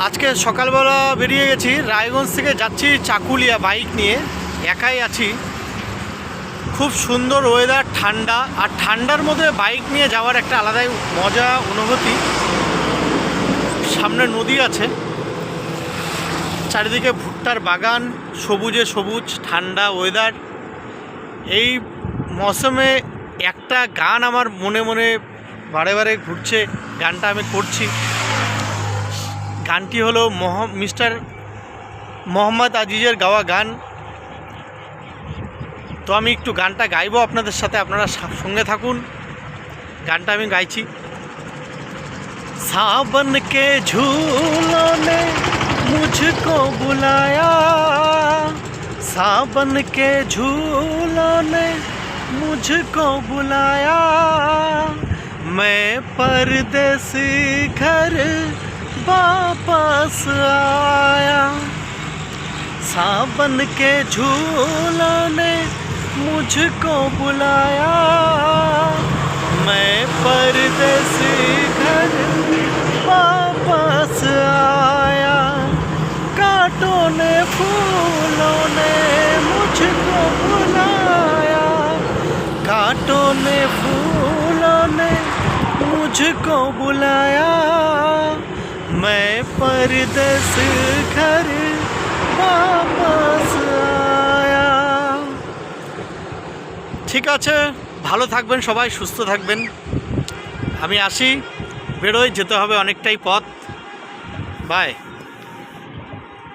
আজকে সকালবেলা বেরিয়ে গেছি, রায়গঞ্জ থেকে যাচ্ছি চাকুলিয়া বাইক নিয়ে, একাই আছি। খুব সুন্দর ওয়েদার, ঠান্ডা, আর ঠান্ডার মধ্যে বাইক নিয়ে যাওয়ার একটা আলাদাই মজা অনুভূতি। সামনে নদী আছে, চারিদিকে ভুট্টার বাগান, সবুজে সবুজ, ঠান্ডা ওয়েদার। এই মৌসুমে একটা গান আমার মনে মনে বারে বারে ঘুরছে, গানটা আমি করছি। গানটি হলো মিস্টার মোহাম্মদ আজিজের গাওয়া গান। তো আমি একটু গানটা গাইবো আপনাদের সাথে, আপনারা সঙ্গে থাকুন। গানটা আমি গাইছি। सावन के झूलों ने मुझको बुलाया, सावन के झूलों ने मुझको बुलाया, मैं परदेसी घर वापस आया। सावन के झूलों ने मुझको बुलाया, मैं परदेसी घर वापस आया। कांटों ने फूलों ने मुझको बुलाया, कांटों ने फूलों ने मुझको बुलाया, मैं परदेसी घर वापस आया। ঠিক আছে, ভালো থাকবেন সবাই, সুস্থ থাকবেন। আমি আসি, বেরোই, যেতে হবে অনেকটাই পথ। বাই।